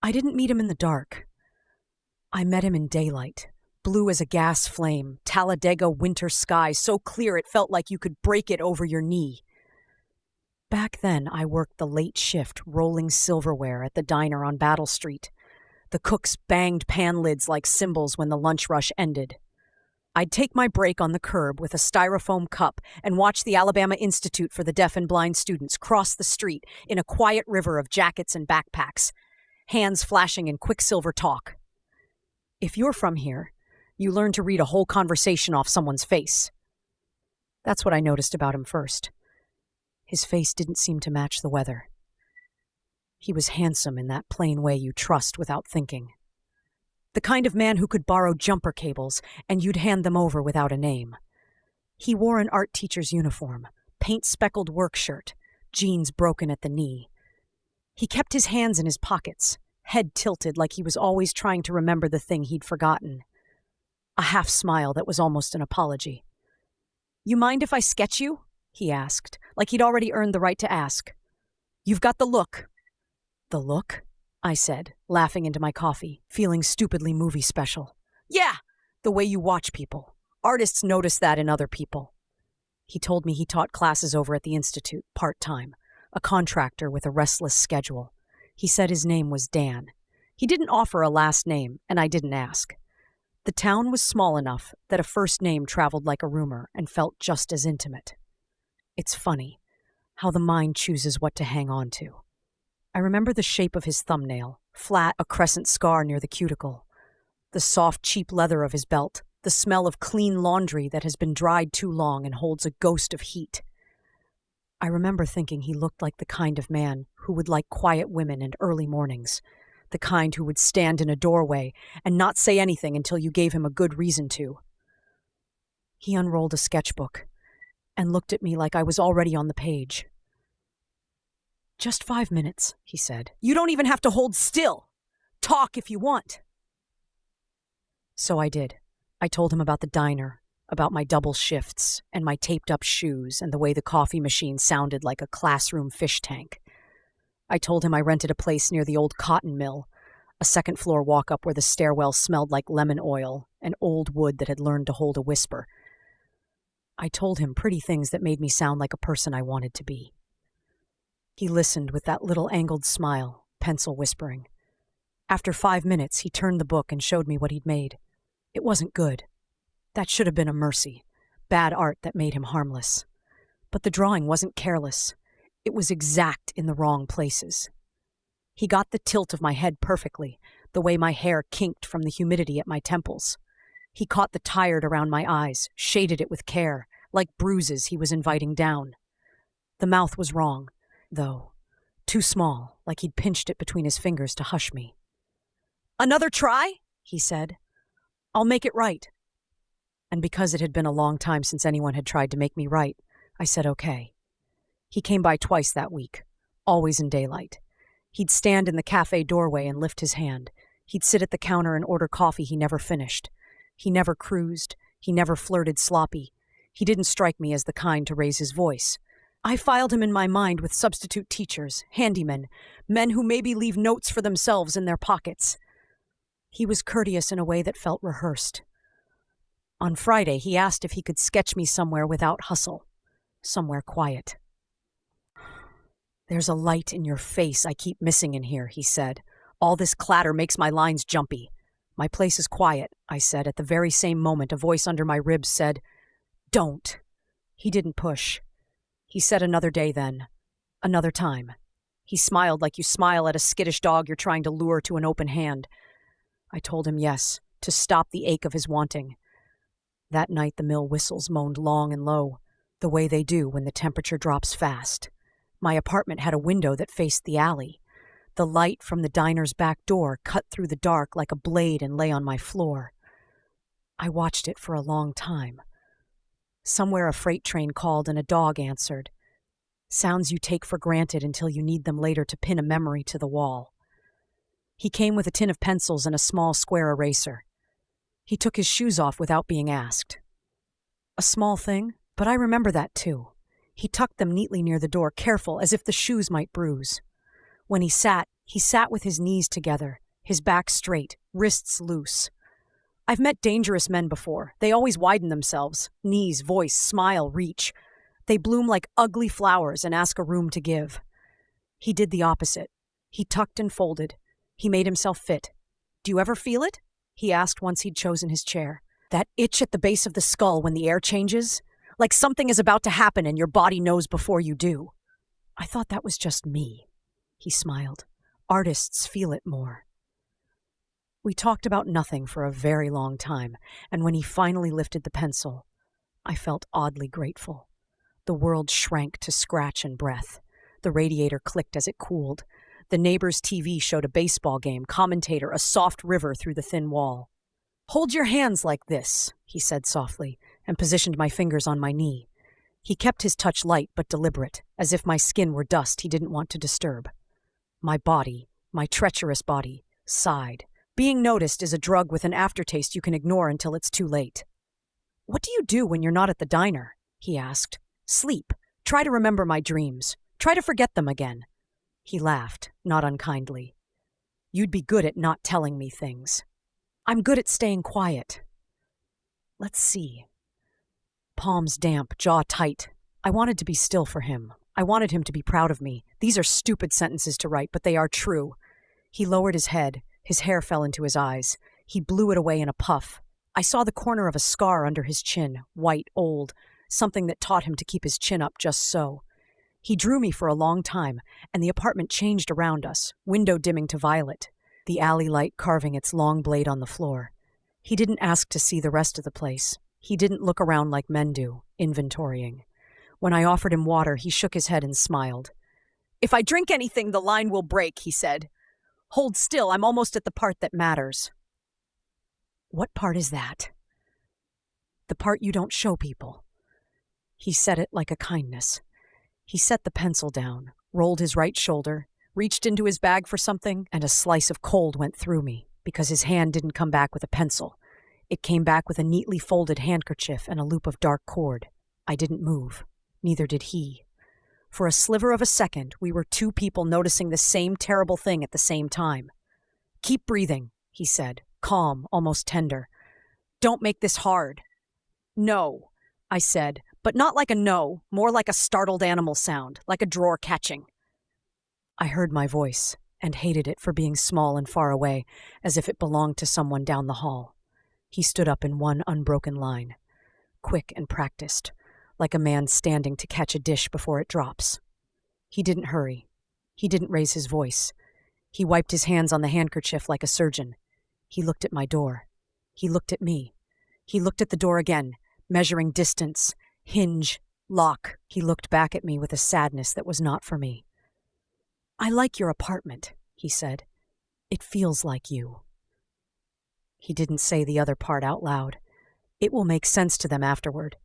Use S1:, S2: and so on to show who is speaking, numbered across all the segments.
S1: I didn't meet him in the dark. I met him in daylight, blue as a gas flame, Talladega winter sky so clear it felt like you could break it over your knee. Back then, I worked the late shift rolling silverware at the diner on Battle Street. The cooks banged pan lids like cymbals when the lunch rush ended. I'd take my break on the curb with a styrofoam cup and watch the Alabama Institute for the Deaf and Blind students cross the street in a quiet river of jackets and backpacks, hands flashing in quicksilver talk. If you're from here, you learn to read a whole conversation off someone's face. That's what I noticed about him first. His face didn't seem to match the weather. He was handsome in that plain way you trust without thinking. The kind of man who could borrow jumper cables and you'd hand them over without a name. He wore an art teacher's uniform, paint-speckled work shirt, jeans broken at the knee. He kept his hands in his pockets, head tilted like he was always trying to remember the thing he'd forgotten. A half smile that was almost an apology. "You mind if I sketch you?" he asked, like he'd already earned the right to ask. "You've got the look." "The look?" I said, laughing into my coffee, feeling stupidly movie special. "Yeah, the way you watch people. Artists notice that in other people." He told me he taught classes over at the Institute, part-time, a contractor with a restless schedule. He said his name was Dan. He didn't offer a last name, and I didn't ask. The town was small enough that a first name traveled like a rumor and felt just as intimate. It's funny how the mind chooses what to hang on to. I remember the shape of his thumbnail, flat, a crescent scar near the cuticle, the soft, cheap leather of his belt, the smell of clean laundry that has been dried too long and holds a ghost of heat. I remember thinking he looked like the kind of man who would like quiet women and early mornings, the kind who would stand in a doorway and not say anything until you gave him a good reason to. He unrolled a sketchbook and looked at me like I was already on the page. "Just 5 minutes," he said. "You don't even have to hold still. Talk if you want." So I did. I told him about the diner, about my double shifts, and my taped-up shoes, and the way the coffee machine sounded like a classroom fish tank. I told him I rented a place near the old cotton mill, a second-floor walk-up where the stairwell smelled like lemon oil and old wood that had learned to hold a whisper. I told him pretty things that made me sound like a person I wanted to be. He listened with that little angled smile, pencil whispering. After 5 minutes, he turned the book and showed me what he'd made. It wasn't good. That should have been a mercy, bad art that made him harmless. But the drawing wasn't careless. It was exact in the wrong places. He got the tilt of my head perfectly, the way my hair kinked from the humidity at my temples. He caught the tired around my eyes, shaded it with care, like bruises he was inviting down. The mouth was wrong, though, too small, like he'd pinched it between his fingers to hush me. "Another try?" he said. "I'll make it right." And because it had been a long time since anyone had tried to make me right, I said okay. He came by twice that week, always in daylight. He'd stand in the cafe doorway and lift his hand. He'd sit at the counter and order coffee he never finished. He never cruised. He never flirted sloppy. He didn't strike me as the kind to raise his voice. I filed him in my mind with substitute teachers, handymen, men who maybe leave notes for themselves in their pockets. He was courteous in a way that felt rehearsed. On Friday, he asked if he could sketch me somewhere without hustle, somewhere quiet. "There's a light in your face I keep missing in here," he said. "All this clatter makes my lines jumpy." "My place is quiet," I said. At the very same moment, a voice under my ribs said, "Don't." He didn't push. He said another day then, another time. He smiled like you smile at a skittish dog you're trying to lure to an open hand. I told him yes, to stop the ache of his wanting. That night the mill whistles moaned long and low, the way they do when the temperature drops fast. My apartment had a window that faced the alley. The light from the diner's back door cut through the dark like a blade and lay on my floor. I watched it for a long time. Somewhere a freight train called and a dog answered. Sounds you take for granted until you need them later to pin a memory to the wall. He came with a tin of pencils and a small square eraser. He took his shoes off without being asked. A small thing, but I remember that too. He tucked them neatly near the door, careful, as if the shoes might bruise. When he sat, He sat with his knees together, his back straight, wrists loose. I've met dangerous men before. They always widen themselves. Knees, voice, smile, reach. They bloom like ugly flowers and ask a room to give. He did the opposite. He tucked and folded. He made himself fit. Do you ever feel it? He asked once he'd chosen his chair. That itch at the base of the skull when the air changes? Like something is about to happen and your body knows before you do. I thought that was just me. He smiled. Artists feel it more. We talked about nothing for a very long time, and when he finally lifted the pencil, I felt oddly grateful. The world shrank to scratch and breath. The radiator clicked as it cooled. The neighbor's TV showed a baseball game, commentator, a soft river through the thin wall. Hold your hands like this, he said softly, and positioned my fingers on my knee. He kept his touch light but deliberate, as if my skin were dust he didn't want to disturb. My body, my treacherous body, sighed. Being noticed is a drug with an aftertaste you can ignore until it's too late. What do you do when you're not at the diner? He asked. Sleep. Try to remember my dreams. Try to forget them again. He laughed, not unkindly. You'd be good at not telling me things. I'm good at staying quiet. Let's see. Palms damp, jaw tight. I wanted to be still for him. I wanted him to be proud of me. These are stupid sentences to write, but they are true. He lowered his head. His hair fell into his eyes. He blew it away in a puff. I saw the corner of a scar under his chin, white, old, something that taught him to keep his chin up just so. He drew me for a long time, and the apartment changed around us, window dimming to violet, the alley light carving its long blade on the floor. He didn't ask to see the rest of the place. He didn't look around like men do, inventorying. When I offered him water, he shook his head and smiled. If I drink anything, the line will break, he said. Hold still, I'm almost at the part that matters. What part is that? The part you don't show people. He said it like a kindness. He set the pencil down, rolled his right shoulder, reached into his bag for something, and a slice of cold went through me, because his hand didn't come back with a pencil. It came back with a neatly folded handkerchief and a loop of dark cord. I didn't move. Neither did he. For a sliver of a second, we were two people noticing the same terrible thing at the same time. Keep breathing, he said, calm, almost tender. Don't make this hard. No, I said, but not like a no, more like a startled animal sound, like a drawer catching. I heard my voice, and hated it for being small and far away, as if it belonged to someone down the hall. He stood up in one unbroken line, quick and practiced, like a man standing to catch a dish before it drops. He didn't hurry. He didn't raise his voice. He wiped his hands on the handkerchief like a surgeon. He looked at my door. He looked at me. He looked at the door again, measuring distance, hinge, lock. He looked back at me with a sadness that was not for me. I like your apartment, he said. It feels like you. He didn't say the other part out loud. It will make sense to them afterward.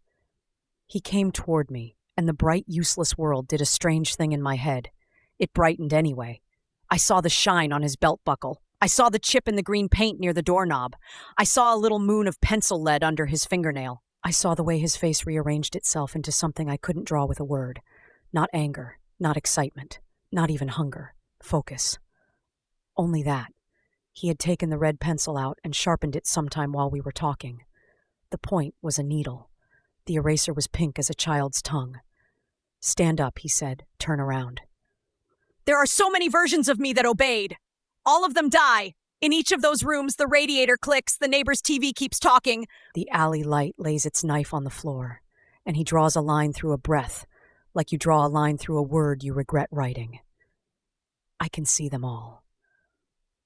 S1: He came toward me, and the bright, useless world did a strange thing in my head. It brightened anyway. I saw the shine on his belt buckle. I saw the chip in the green paint near the doorknob. I saw a little moon of pencil lead under his fingernail. I saw the way his face rearranged itself into something I couldn't draw with a word. Not anger, not excitement, not even hunger. Focus. Only that. He had taken the red pencil out and sharpened it sometime while we were talking. The point was a needle. The eraser was pink as a child's tongue. Stand up, he said. Turn around. There are so many versions of me that obeyed. All of them die. In each of those rooms, the radiator clicks, the neighbor's TV keeps talking. The alley light lays its knife on the floor, and he draws a line through a breath, like you draw a line through a word you regret writing. I can see them all.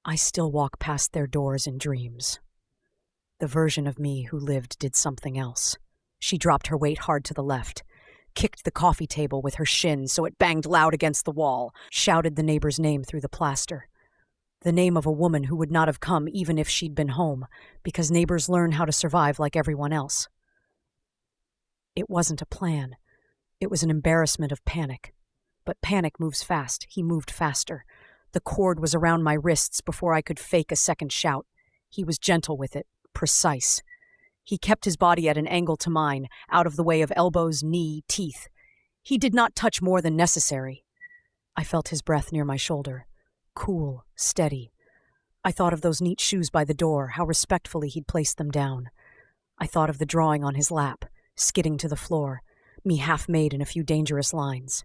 S1: I still walk past their doors in dreams. The version of me who lived did something else. She dropped her weight hard to the left, kicked the coffee table with her shin so it banged loud against the wall, shouted the neighbor's name through the plaster. The name of a woman who would not have come even if she'd been home, because neighbors learn how to survive like everyone else. It wasn't a plan. It was an embarrassment of panic. But panic moves fast. He moved faster. The cord was around my wrists before I could fake a second shout. He was gentle with it, precise. He kept his body at an angle to mine, out of the way of elbows, knee, teeth. He did not touch more than necessary. I felt his breath near my shoulder. cool, steady. I thought of those neat shoes by the door, how respectfully he'd placed them down. I thought of the drawing on his lap, skidding to the floor, me half-made in a few dangerous lines.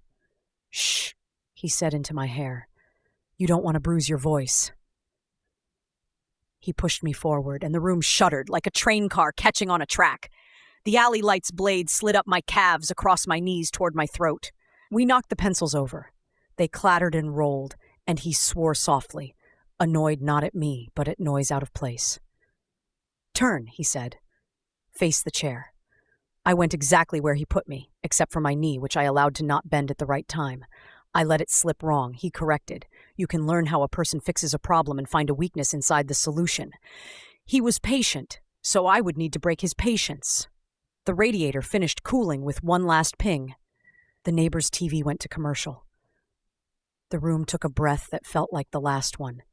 S1: "Shh," he said into my hair. "You don't want to bruise your voice." He pushed me forward, and the room shuddered like a train car catching on a track. The alley light's blade slid up my calves across my knees toward my throat. We knocked the pencils over. They clattered and rolled, and he swore softly, annoyed not at me, but at noise out of place. "Turn," he said. "Face the chair." I went exactly where he put me, except for my knee, which I allowed to not bend at the right time. I let it slip wrong. He corrected. You can learn how a person fixes a problem and find a weakness inside the solution. He was patient, so I would need to break his patience. The radiator finished cooling with one last ping. The neighbor's TV went to commercial. The room took a breath that felt like the last one.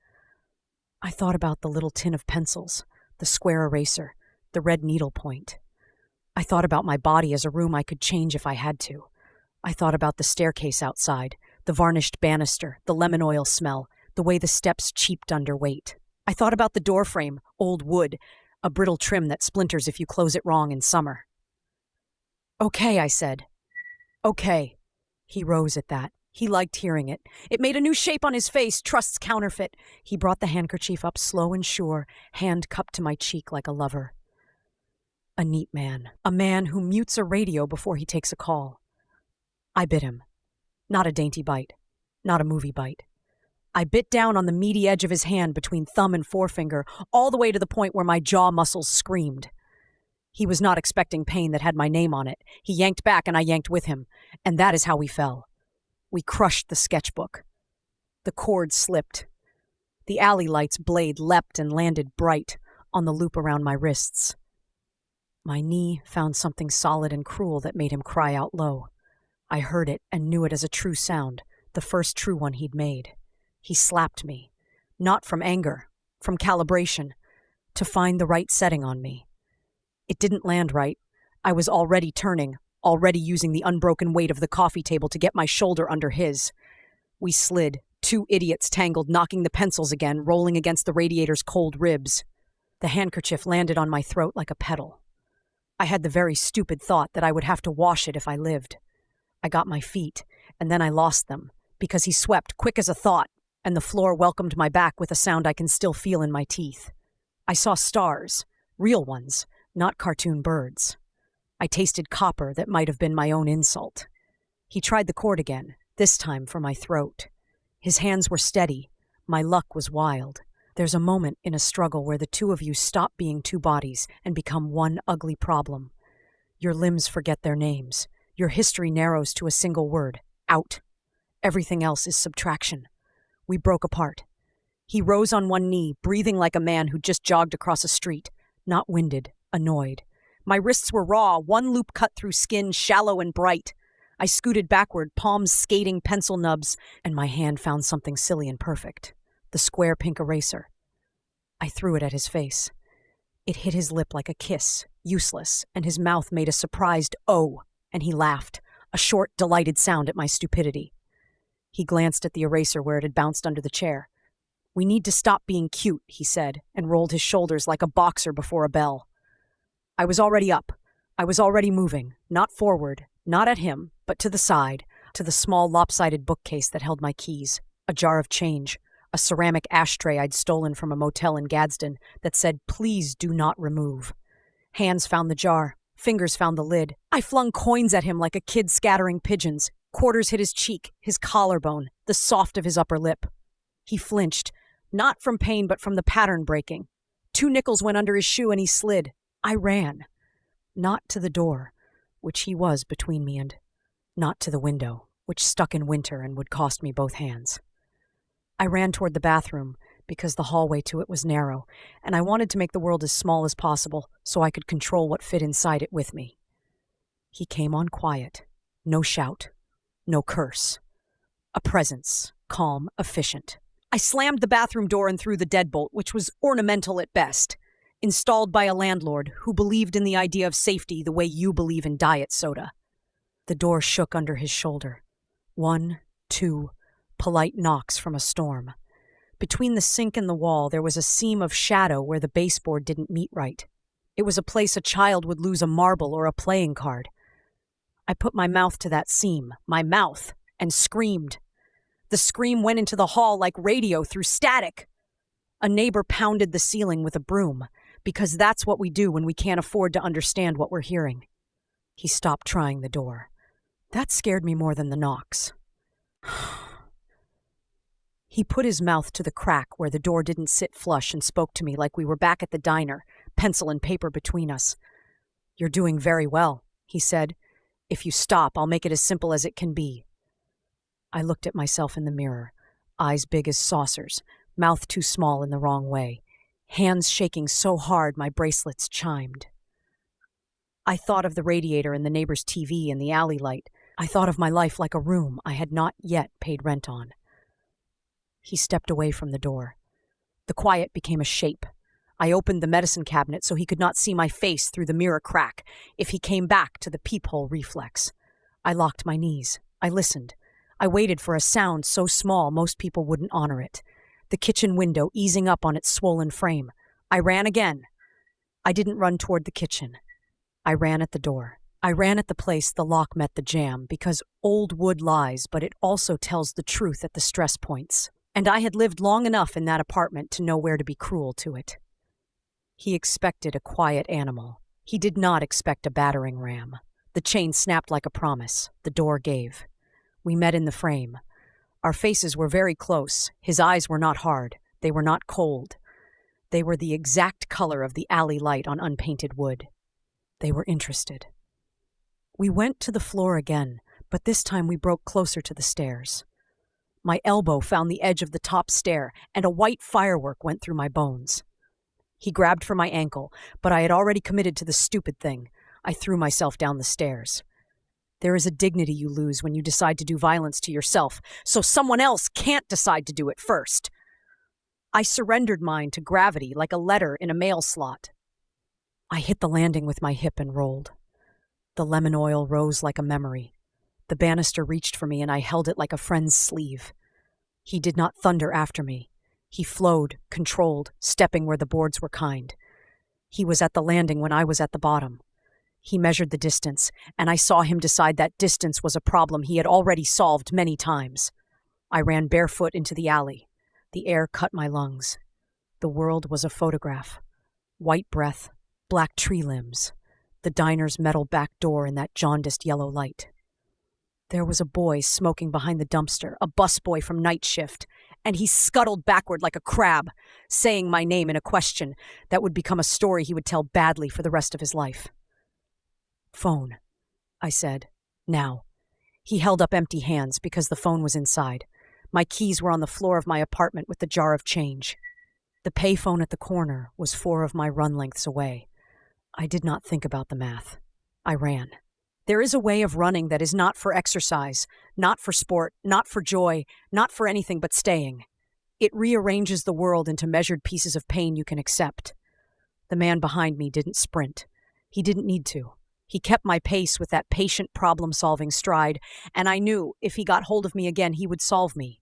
S1: I thought about the little tin of pencils, the square eraser, the red needlepoint. I thought about my body as a room I could change if I had to. I thought about the staircase outside, the varnished banister, the lemon oil smell, the way the steps cheaped under weight. I thought about the doorframe, old wood, a brittle trim that splinters if you close it wrong in summer. "Okay," I said. "Okay." He rose at that. He liked hearing it. It made a new shape on his face, trust's counterfeit. He brought the handkerchief up slow and sure, hand cupped to my cheek like a lover. A neat man. A man who mutes a radio before he takes a call. I bit him. Not a dainty bite. Not a movie bite. I bit down on the meaty edge of his hand between thumb and forefinger, all the way to the point where my jaw muscles screamed. He was not expecting pain that had my name on it. He yanked back and I yanked with him. And that is how we fell. We crushed the sketchbook. The cord slipped. The alley light's blade leapt and landed bright on the loop around my wrists. My knee found something solid and cruel that made him cry out low. I heard it and knew it as a true sound, the first true one he'd made. He slapped me. Not from anger, from calibration, to find the right setting on me. It didn't land right. I was already turning, already using the unbroken weight of the coffee table to get my shoulder under his. We slid, two idiots tangled, knocking the pencils again, rolling against the radiator's cold ribs. The handkerchief landed on my throat like a petal. I had the very stupid thought that I would have to wash it if I lived. I got my feet, and then I lost them, because he swept quick as a thought, and the floor welcomed my back with a sound I can still feel in my teeth. I saw stars, real ones, not cartoon birds. I tasted copper that might have been my own insult. He tried the cord again, this time for my throat. His hands were steady. My luck was wild. There's a moment in a struggle where the two of you stop being two bodies and become one ugly problem. Your limbs forget their names. Your history narrows to a single word, out. Everything else is subtraction. We broke apart. He rose on one knee, breathing like a man who'd just jogged across a street, not winded, annoyed. My wrists were raw, one loop cut through skin, shallow and bright. I scooted backward, palms skating pencil nubs, and my hand found something silly and perfect. The square pink eraser. I threw it at his face. It hit his lip like a kiss, useless, and his mouth made a surprised "oh," and he laughed, a short, delighted sound at my stupidity. He glanced at the eraser where it had bounced under the chair. "We need to stop being cute," he said, and rolled his shoulders like a boxer before a bell. I was already up. I was already moving, not forward, not at him, but to the side, to the small lopsided bookcase that held my keys, a jar of change, a ceramic ashtray I'd stolen from a motel in Gadsden that said, "Please do not remove." Hands found the jar. Fingers found the lid. I flung coins at him like a kid scattering pigeons. Quarters hit his cheek, his collarbone, the soft of his upper lip. He flinched, not from pain but from the pattern breaking. 2 nickels went under his shoe and he slid. I ran. Not to the door, which he was between me and... Not to the window, which stuck in winter and would cost me both hands. I ran toward the bathroom, because the hallway to it was narrow, and I wanted to make the world as small as possible so I could control what fit inside it with me. He came on quiet. No shout. No curse. A presence, calm, efficient. I slammed the bathroom door and threw the deadbolt, which was ornamental at best, installed by a landlord who believed in the idea of safety the way you believe in diet soda. The door shook under his shoulder. 1, 2, polite knocks from a storm. Between the sink and the wall, there was a seam of shadow where the baseboard didn't meet right. It was a place a child would lose a marble or a playing card. I put my mouth to that seam, my mouth, and screamed. The scream went into the hall like radio through static. A neighbor pounded the ceiling with a broom, because that's what we do when we can't afford to understand what we're hearing. He stopped trying the door. That scared me more than the knocks. He put his mouth to the crack where the door didn't sit flush and spoke to me like we were back at the diner, pencil and paper between us. "You're doing very well," he said. "If you stop, I'll make it as simple as it can be." I looked at myself in the mirror, eyes big as saucers, mouth too small in the wrong way, hands shaking so hard my bracelets chimed. I thought of the radiator and the neighbor's TV and the alley light. I thought of my life like a room I had not yet paid rent on. He stepped away from the door. The quiet became a shape. I opened the medicine cabinet so he could not see my face through the mirror crack if he came back to the peephole reflex. I locked my knees. I listened. I waited for a sound so small most people wouldn't honor it. The kitchen window easing up on its swollen frame. I ran again. I didn't run toward the kitchen. I ran at the door. I ran at the place the lock met the jamb because old wood lies, but it also tells the truth at the stress points. And I had lived long enough in that apartment to know where to be cruel to it. He expected a quiet animal. He did not expect a battering ram. The chain snapped like a promise. The door gave. We met in the frame. Our faces were very close. His eyes were not hard. They were not cold. They were the exact color of the alley light on unpainted wood. They were interested. We went to the floor again, but this time we broke closer to the stairs. My elbow found the edge of the top stair, and a white firework went through my bones. He grabbed for my ankle, but I had already committed to the stupid thing. I threw myself down the stairs. There is a dignity you lose when you decide to do violence to yourself, so someone else can't decide to do it first. I surrendered mine to gravity like a letter in a mail slot. I hit the landing with my hip and rolled. The lemon oil rose like a memory. The banister reached for me and I held it like a friend's sleeve. He did not thunder after me. He flowed, controlled, stepping where the boards were kind. He was at the landing when I was at the bottom. He measured the distance, and I saw him decide that distance was a problem he had already solved many times. I ran barefoot into the alley. The air cut my lungs. The world was a photograph. White breath, black tree limbs, the diner's metal back door in that jaundiced yellow light. There was a boy smoking behind the dumpster, a busboy from night shift, and he scuttled backward like a crab, saying my name in a question that would become a story he would tell badly for the rest of his life. "Phone," I said. "Now." He held up empty hands because the phone was inside. My keys were on the floor of my apartment with the jar of change. The payphone at the corner was 4 of my run lengths away. I did not think about the math. I ran. There is a way of running that is not for exercise, not for sport, not for joy, not for anything but staying. It rearranges the world into measured pieces of pain you can accept. The man behind me didn't sprint. He didn't need to. He kept my pace with that patient problem-solving stride, and I knew if he got hold of me again, he would solve me.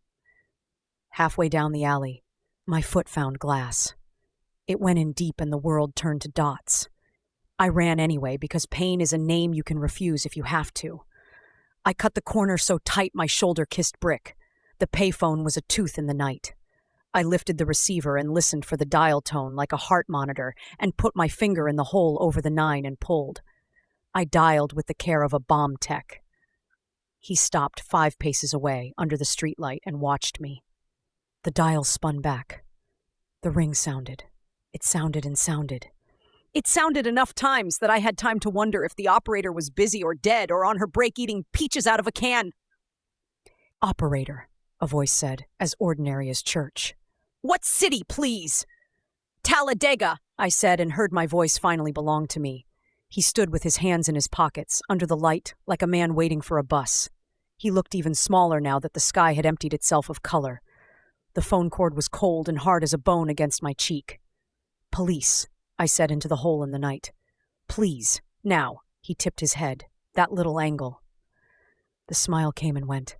S1: Halfway down the alley, my foot found glass. It went in deep and the world turned to dots. I ran anyway because pain is a name you can refuse if you have to. I cut the corner so tight my shoulder kissed brick. The payphone was a tooth in the night. I lifted the receiver and listened for the dial tone like a heart monitor and put my finger in the hole over the 9 and pulled. I dialed with the care of a bomb tech. He stopped 5 paces away under the streetlight and watched me. The dial spun back. The ring sounded. It sounded and sounded. It sounded enough times that I had time to wonder if the operator was busy or dead or on her break eating peaches out of a can. "Operator," a voice said, as ordinary as church. "What city, please?" "Talladega," I said, and heard my voice finally belong to me. He stood with his hands in his pockets, under the light, like a man waiting for a bus. He looked even smaller now that the sky had emptied itself of color. The phone cord was cold and hard as a bone against my cheek. "Police," I said into the hole in the night. "Please, now." He tipped his head. That little angle. The smile came and went.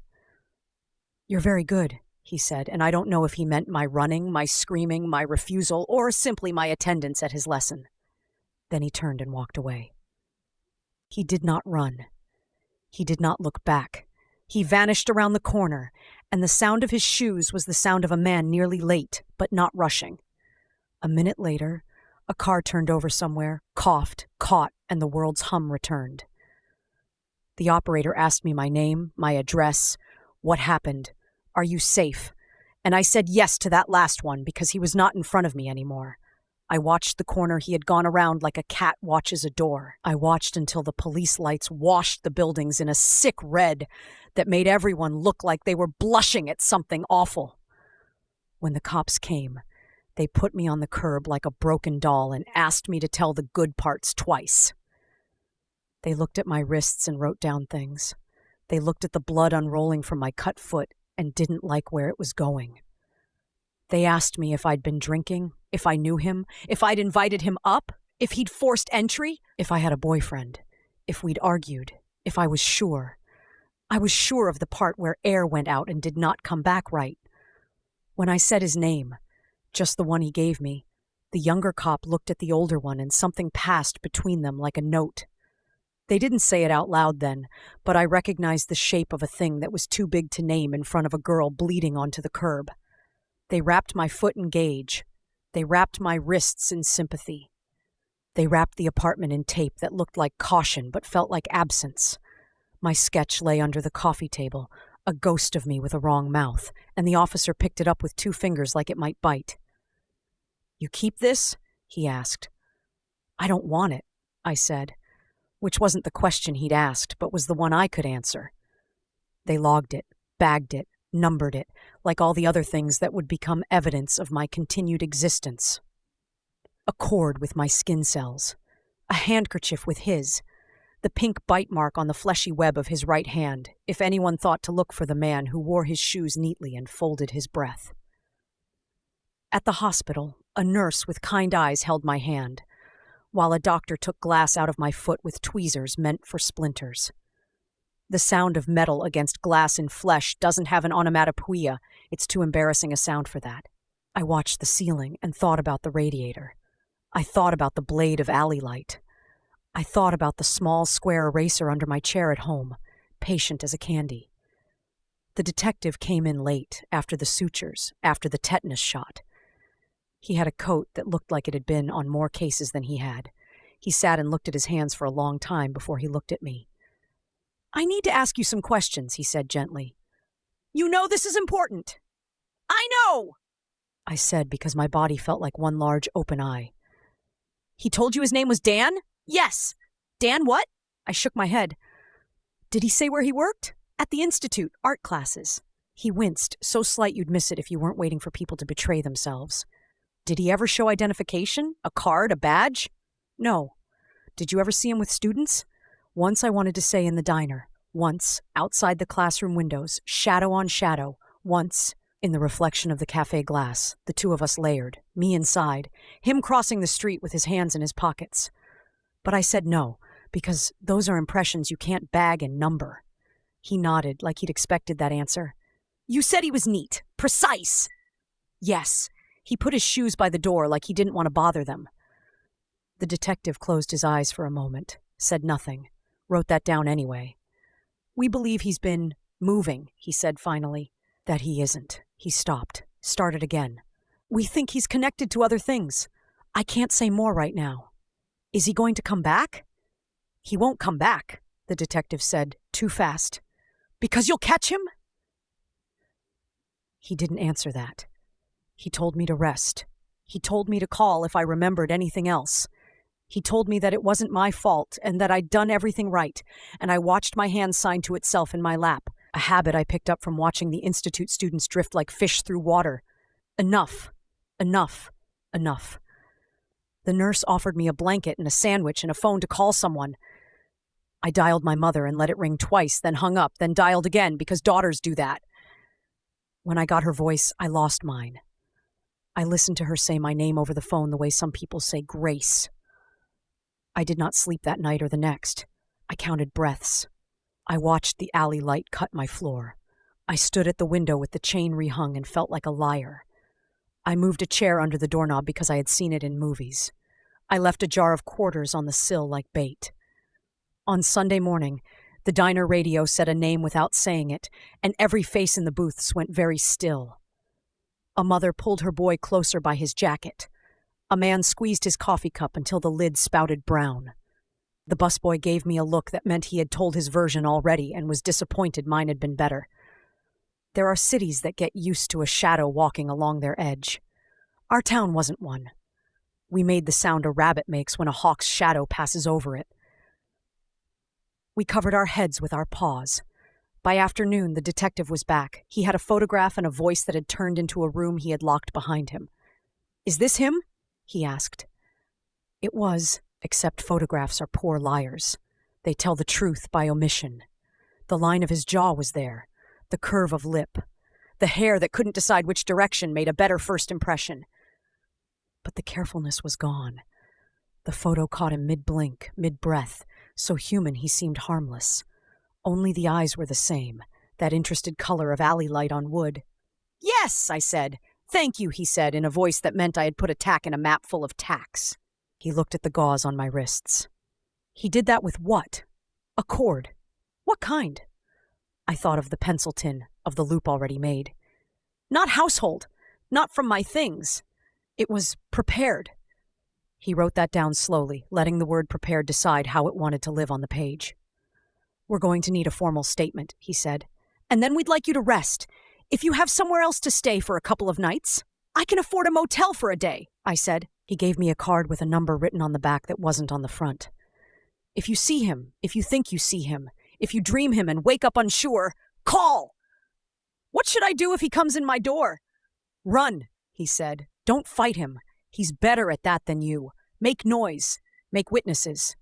S1: "You're very good," he said, and I don't know if he meant my running, my screaming, my refusal, or simply my attendance at his lesson. Then he turned and walked away. He did not run. He did not look back. He vanished around the corner, and the sound of his shoes was the sound of a man nearly late, but not rushing. A minute later, a car turned over somewhere, coughed, caught, and the world's hum returned. The operator asked me my name, my address, what happened, are you safe? And I said yes to that last one because he was not in front of me anymore. I watched the corner he had gone around like a cat watches a door. I watched until the police lights washed the buildings in a sick red that made everyone look like they were blushing at something awful. When the cops came, they put me on the curb like a broken doll and asked me to tell the good parts twice. They looked at my wrists and wrote down things. They looked at the blood unrolling from my cut foot and didn't like where it was going. They asked me if I'd been drinking, if I knew him, if I'd invited him up, if he'd forced entry, if I had a boyfriend, if we'd argued, if I was sure. I was sure of the part where air went out and did not come back right. When I said his name, just the one he gave me, the younger cop looked at the older one and something passed between them like a note. They didn't say it out loud then, but I recognized the shape of a thing that was too big to name in front of a girl bleeding onto the curb. They wrapped my foot in gauge. They wrapped my wrists in sympathy. They wrapped the apartment in tape that looked like caution but felt like absence. My sketch lay under the coffee table, a ghost of me with a wrong mouth, and the officer picked it up with 2 fingers like it might bite. "You keep this?" he asked. "I don't want it," I said, which wasn't the question he'd asked, but was the one I could answer. They logged it, bagged it, numbered it, like all the other things that would become evidence of my continued existence. A cord with my skin cells, a handkerchief with his, the pink bite mark on the fleshy web of his right hand, if anyone thought to look for the man who wore his shoes neatly and folded his breath. At the hospital, a nurse with kind eyes held my hand, while a doctor took glass out of my foot with tweezers meant for splinters. The sound of metal against glass and flesh doesn't have an onomatopoeia. It's too embarrassing a sound for that. I watched the ceiling and thought about the radiator. I thought about the blade of alley light. I thought about the small square eraser under my chair at home, patient as a candy. The detective came in late, after the sutures, after the tetanus shot. He had a coat that looked like it had been on more cases than he had. He sat and looked at his hands for a long time before he looked at me. "I need to ask you some questions," he said gently. "You know this is important." "I know," I said because my body felt like one large open eye. "He told you his name was Dan?" "Yes." "Dan what?" I shook my head. "Did he say where he worked?" "At the Institute, art classes." He winced, so slight you'd miss it if you weren't waiting for people to betray themselves. "Did he ever show identification? A card, a badge?" "No." "Did you ever see him with students?" "Once I wanted to say in the diner. Once, outside the classroom windows, shadow on shadow. Once, in the reflection of the cafe glass, the 2 of us layered, me inside, him crossing the street with his hands in his pockets. But I said no, because those are impressions you can't bag and number." He nodded like he'd expected that answer. "You said he was neat, precise." "Yes. He put his shoes by the door like he didn't want to bother them." The detective closed his eyes for a moment, said nothing, wrote that down anyway. "We believe he's been moving," he said finally. "That he isn't." He stopped, started again. "We think he's connected to other things. I can't say more right now." "Is he going to come back?" "He won't come back," the detective said, too fast. "Because you'll catch him?" He didn't answer that. He told me to rest. He told me to call if I remembered anything else. He told me that it wasn't my fault and that I'd done everything right, and I watched my hand sign to itself in my lap, a habit I picked up from watching the Institute students drift like fish through water. Enough. Enough. Enough. The nurse offered me a blanket and a sandwich and a phone to call someone. I dialed my mother and let it ring twice, then hung up, then dialed again because daughters do that. When I got her voice, I lost mine. I listened to her say my name over the phone the way some people say grace. I did not sleep that night or the next. I counted breaths. I watched the alley light cut my floor. I stood at the window with the chain rehung and felt like a liar. I moved a chair under the doorknob because I had seen it in movies. I left a jar of quarters on the sill like bait. On Sunday morning, the diner radio said a name without saying it, and every face in the booths went very still. A mother pulled her boy closer by his jacket. A man squeezed his coffee cup until the lid spouted brown. The busboy gave me a look that meant he had told his version already and was disappointed mine had been better. There are cities that get used to a shadow walking along their edge. Our town wasn't one. We made the sound a rabbit makes when a hawk's shadow passes over it. We covered our heads with our paws. By afternoon, the detective was back. He had a photograph and a voice that had turned into a room he had locked behind him. "Is this him?" he asked. It was, except photographs are poor liars. They tell the truth by omission. The line of his jaw was there, the curve of lip. The hair that couldn't decide which direction made a better first impression. But the carefulness was gone. The photo caught him mid-blink, mid-breath, so human he seemed harmless. Only the eyes were the same, that interested color of alley light on wood. "Yes," I said. "Thank you," he said, in a voice that meant I had put a tack in a map full of tacks. He looked at the gauze on my wrists. He did that with what? A cord. What kind? I thought of the pencil tin, of the loop already made. Not household, not from my things. It was prepared. He wrote that down slowly, letting the word prepared decide how it wanted to live on the page. "We're going to need a formal statement," he said. "And then we'd like you to rest. If you have somewhere else to stay for a couple of nights, I can afford a motel for a day," I said. He gave me a card with a number written on the back that wasn't on the front. "If you see him, if you think you see him, if you dream him and wake up unsure, call! What should I do if he comes in my door?" "Run," he said. "Don't fight him. He's better at that than you. Make noise. Make witnesses."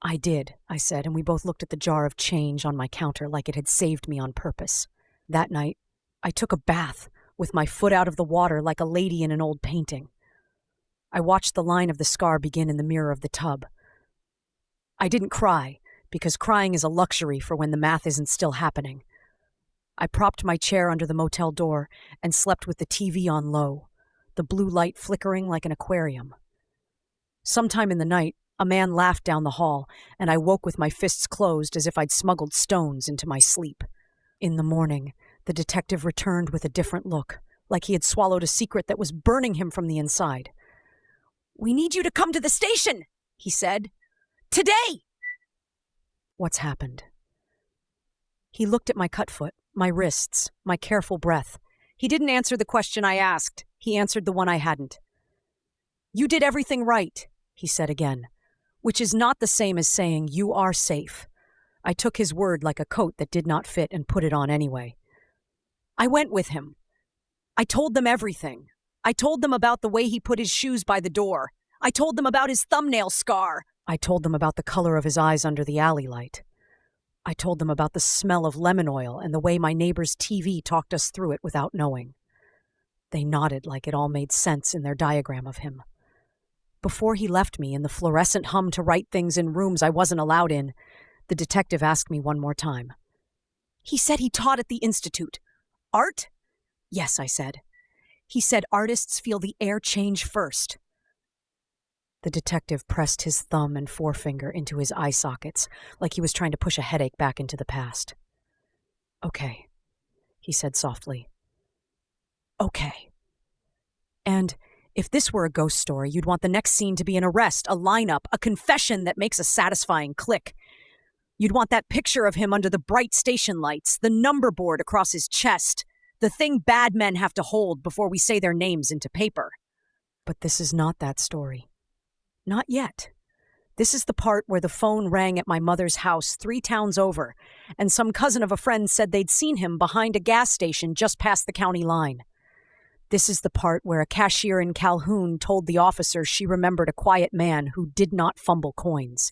S1: "I did," I said, and we both looked at the jar of change on my counter like it had saved me on purpose. That night, I took a bath, with my foot out of the water like a lady in an old painting. I watched the line of the scar begin in the mirror of the tub. I didn't cry, because crying is a luxury for when the math isn't still happening. I propped my chair under the motel door and slept with the TV on low, the blue light flickering like an aquarium. Sometime in the night, a man laughed down the hall, and I woke with my fists closed as if I'd smuggled stones into my sleep. In the morning, the detective returned with a different look, like he had swallowed a secret that was burning him from the inside. "We need you to come to the station," he said. "Today!" "What's happened?" He looked at my cut foot, my wrists, my careful breath. He didn't answer the question I asked. He answered the one I hadn't. "You did everything right," he said again, which is not the same as saying you are safe. I took his word like a coat that did not fit and put it on anyway. "I went with him. I told them everything. I told them about the way he put his shoes by the door. I told them about his thumbnail scar. I told them about the color of his eyes under the alley light. I told them about the smell of lemon oil and the way my neighbor's TV talked us through it without knowing. They nodded like it all made sense in their diagram of him. Before he left me in the fluorescent hum to write things in rooms I wasn't allowed in, the detective asked me one more time. "He said he taught at the Institute. Art?" "Yes," I said. "He said artists feel the air change first." The detective pressed his thumb and forefinger into his eye sockets, like he was trying to push a headache back into the past. "Okay," he said softly. "Okay. And if this were a ghost story, you'd want the next scene to be an arrest, a lineup, a confession that makes a satisfying click. You'd want that picture of him under the bright station lights, the number board across his chest, the thing bad men have to hold before we say their names into paper. But this is not that story. Not yet. This is the part where the phone rang at my mother's house 3 towns over, and some cousin of a friend said they'd seen him behind a gas station just past the county line. This is the part where a cashier in Calhoun told the officer she remembered a quiet man who did not fumble coins.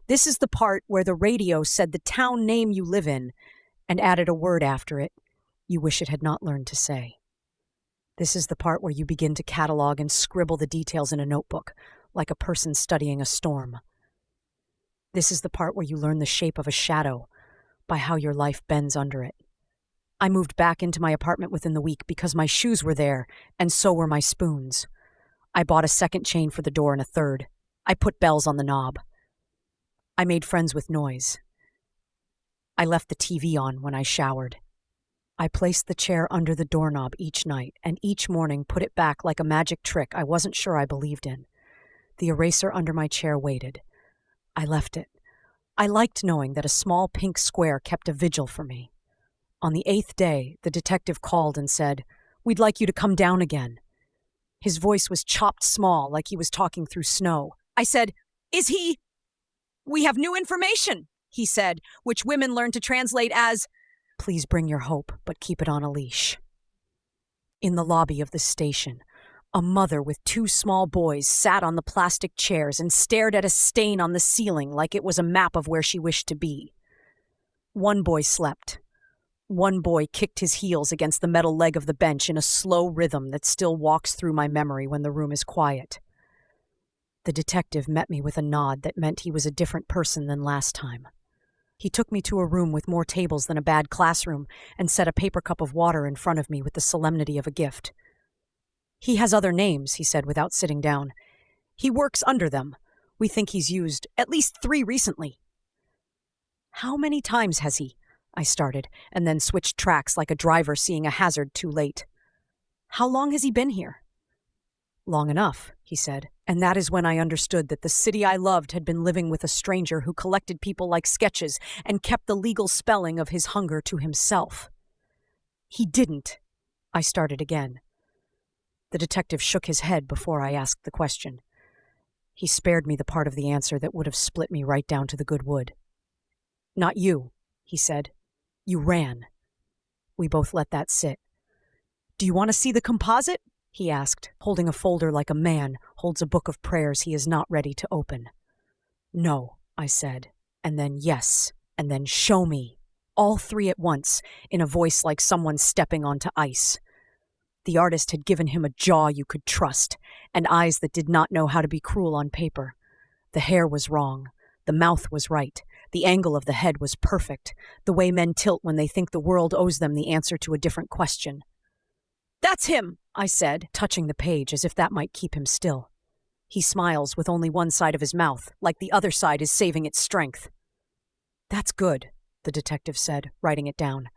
S1: This is the part where the radio said the town name you live in and added a word after it you wish it had not learned to say. This is the part where you begin to catalog and scribble the details in a notebook, like a person studying a storm. This is the part where you learn the shape of a shadow by how your life bends under it. I moved back into my apartment within the week because my shoes were there, and so were my spoons. I bought a second chain for the door and a third. I put bells on the knob. I made friends with noise. I left the TV on when I showered. I placed the chair under the doorknob each night, and each morning put it back like a magic trick I wasn't sure I believed in. The eraser under my chair waited. I left it. I liked knowing that a small pink square kept a vigil for me. On the 8th day, the detective called and said, "We'd like you to come down again." His voice was chopped small, like he was talking through snow. I said, "Is he—" "We have new information," he said, which women learn to translate as, "Please bring your hope, but keep it on a leash." In the lobby of the station, a mother with 2 small boys sat on the plastic chairs and stared at a stain on the ceiling like it was a map of where she wished to be. One boy slept. One boy kicked his heels against the metal leg of the bench in a slow rhythm that still walks through my memory when the room is quiet. The detective met me with a nod that meant he was a different person than last time. He took me to a room with more tables than a bad classroom and set a paper cup of water in front of me with the solemnity of a gift. "He has other names," he said without sitting down. "He works under them. We think he's used at least 3 recently." "How many times has he?" I started, and then switched tracks like a driver seeing a hazard too late. "How long has he been here?" "Long enough," he said, and that is when I understood that the city I loved had been living with a stranger who collected people like sketches and kept the legal spelling of his hunger to himself. "He didn't." I started again. The detective shook his head before I asked the question. He spared me the part of the answer that would have split me right down to the good wood. "Not you," he said. "You ran." We both let that sit. "Do you want to see the composite?" he asked, holding a folder like a man holds a book of prayers he is not ready to open. "No," I said, and then yes, and then "Show me." All 3 at once, in a voice like someone stepping onto ice. The artist had given him a jaw you could trust, and eyes that did not know how to be cruel on paper. The hair was wrong. The mouth was right. The angle of the head was perfect, the way men tilt when they think the world owes them the answer to a different question. "That's him," I said, touching the page as if that might keep him still. He smiles with only one side of his mouth, like the other side is saving its strength. "That's good," the detective said, writing it down.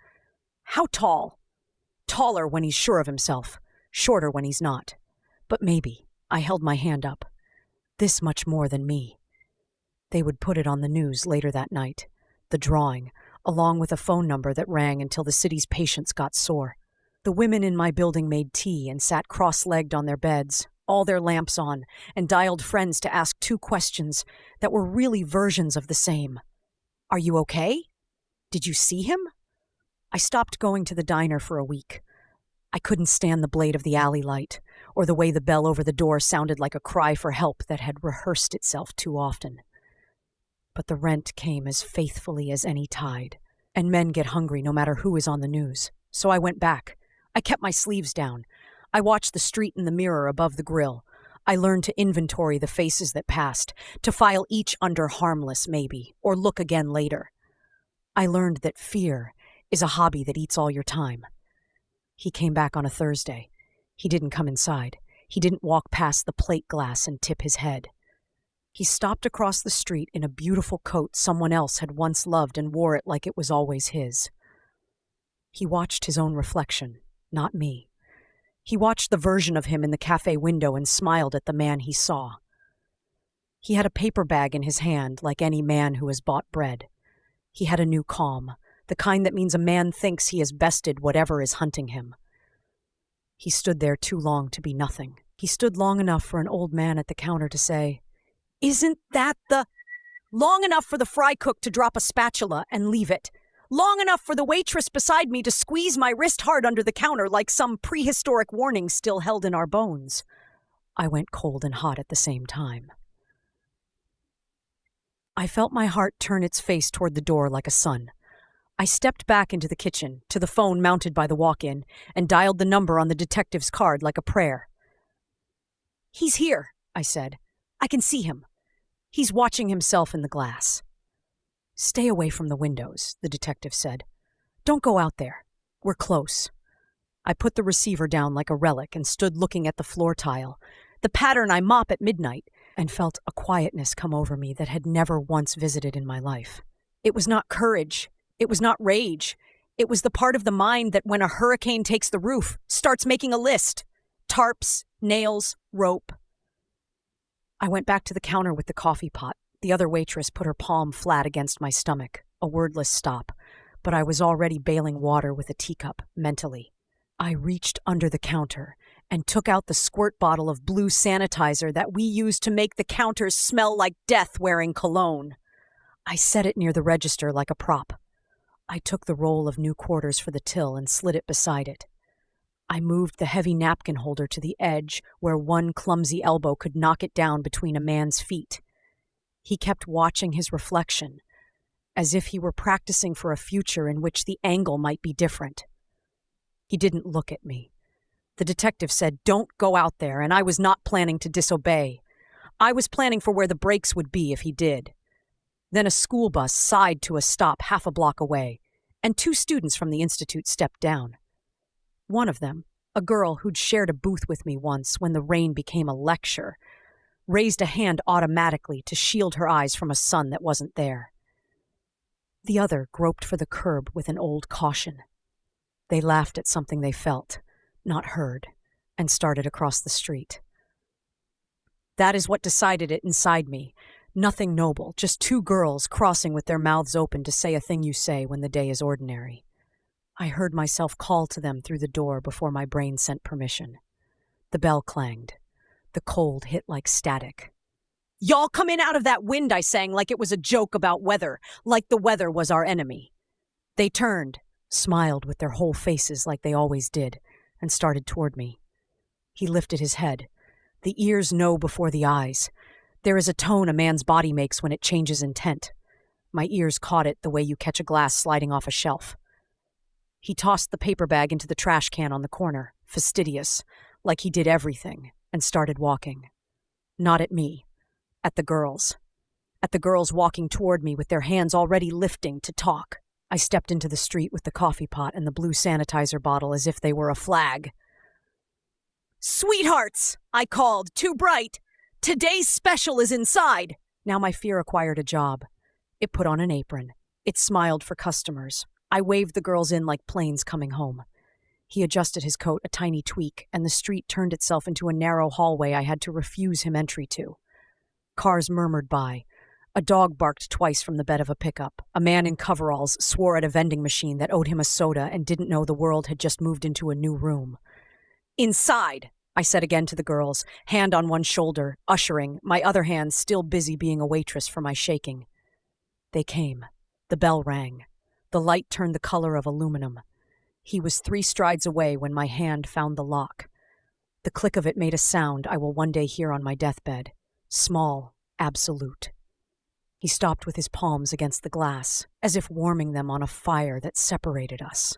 S1: "How tall?" "Taller when he's sure of himself, shorter when he's not. But maybe," I held my hand up, "this much more than me." They would put it on the news later that night, the drawing, along with a phone number that rang until the city's patients got sore. The women in my building made tea and sat cross-legged on their beds, all their lamps on, and dialed friends to ask 2 questions that were really versions of the same. "Are you okay? Did you see him?" I stopped going to the diner for a week. I couldn't stand the blade of the alley light, or the way the bell over the door sounded like a cry for help that had rehearsed itself too often. But the rent came as faithfully as any tide, and men get hungry no matter who is on the news. So I went back. I kept my sleeves down. I watched the street in the mirror above the grill. I learned to inventory the faces that passed, to file each under harmless maybe, or look again later. I learned that fear is a hobby that eats all your time. He came back on a Thursday. He didn't come inside. He didn't walk past the plate glass and tip his head. He stopped across the street in a beautiful coat someone else had once loved and wore it like it was always his. He watched his own reflection, not me. He watched the version of him in the cafe window and smiled at the man he saw. He had a paper bag in his hand like any man who has bought bread. He had a new calm, the kind that means a man thinks he has bested whatever is hunting him. He stood there too long to be nothing. He stood long enough for an old man at the counter to say, "Isn't that the—" Long enough for the fry cook to drop a spatula and leave it. Long enough for the waitress beside me to squeeze my wrist hard under the counter like some prehistoric warning still held in our bones. I went cold and hot at the same time. I felt my heart turn its face toward the door like a sun. I stepped back into the kitchen, to the phone mounted by the walk-in, and dialed the number on the detective's card like a prayer. "He's here," I said. "I can see him. He's watching himself in the glass." "Stay away from the windows," the detective said. "Don't go out there. We're close. I put the receiver down like a relic and stood looking at the floor tile, the pattern I mop at midnight, and felt a quietness come over me that had never once visited in my life. It was not courage. It was not rage. It was the part of the mind that when a hurricane takes the roof, starts making a list. Tarps, nails, rope. I went back to the counter with the coffee pot. The other waitress put her palm flat against my stomach, a wordless stop, but I was already bailing water with a teacup, mentally. I reached under the counter and took out the squirt bottle of blue sanitizer that we used to make the counters smell like death wearing cologne. I set it near the register like a prop. I took the roll of new quarters for the till and slid it beside it. I moved the heavy napkin holder to the edge where one clumsy elbow could knock it down between a man's feet. He kept watching his reflection, as if he were practicing for a future in which the angle might be different. He didn't look at me. The detective said, "Don't go out there," and I was not planning to disobey. I was planning for where the brakes would be if he did. Then a school bus sighed to a stop half a block away, and 2 students from the institute stepped down. One of them, a girl who'd shared a booth with me once when the rain became a lecture, raised a hand automatically to shield her eyes from a sun that wasn't there. The other groped for the curb with an old caution. They laughed at something they felt, not heard, and started across the street. That is what decided it inside me. Nothing noble, just 2 girls crossing with their mouths open to say a thing you say when the day is ordinary. I heard myself call to them through the door before my brain sent permission. The bell clanged. The cold hit like static. "Y'all come in out of that wind," I sang, like it was a joke about weather, like the weather was our enemy. They turned, smiled with their whole faces like they always did, and started toward me. He lifted his head. The ears know before the eyes. There is a tone a man's body makes when it changes intent. My ears caught it the way you catch a glass sliding off a shelf. He tossed the paper bag into the trash can on the corner, fastidious, like he did everything, and started walking. Not at me. At the girls. At the girls walking toward me with their hands already lifting to talk. I stepped into the street with the coffee pot and the blue sanitizer bottle as if they were a flag. "Sweethearts!" I called, too bright. "Today's special is inside!" Now my fear acquired a job. It put on an apron. It smiled for customers. I waved the girls in like planes coming home. He adjusted his coat a tiny tweak, and the street turned itself into a narrow hallway I had to refuse him entry to. Cars murmured by. A dog barked twice from the bed of a pickup. A man in coveralls swore at a vending machine that owed him a soda and didn't know the world had just moved into a new room. "Inside!" I said again to the girls, hand on one shoulder, ushering, my other hand still busy being a waitress for my shaking. They came. The bell rang. The light turned the color of aluminum. He was 3 strides away when my hand found the lock. The click of it made a sound I will one day hear on my deathbed. Small, absolute. He stopped with his palms against the glass, as if warming them on a fire that separated us.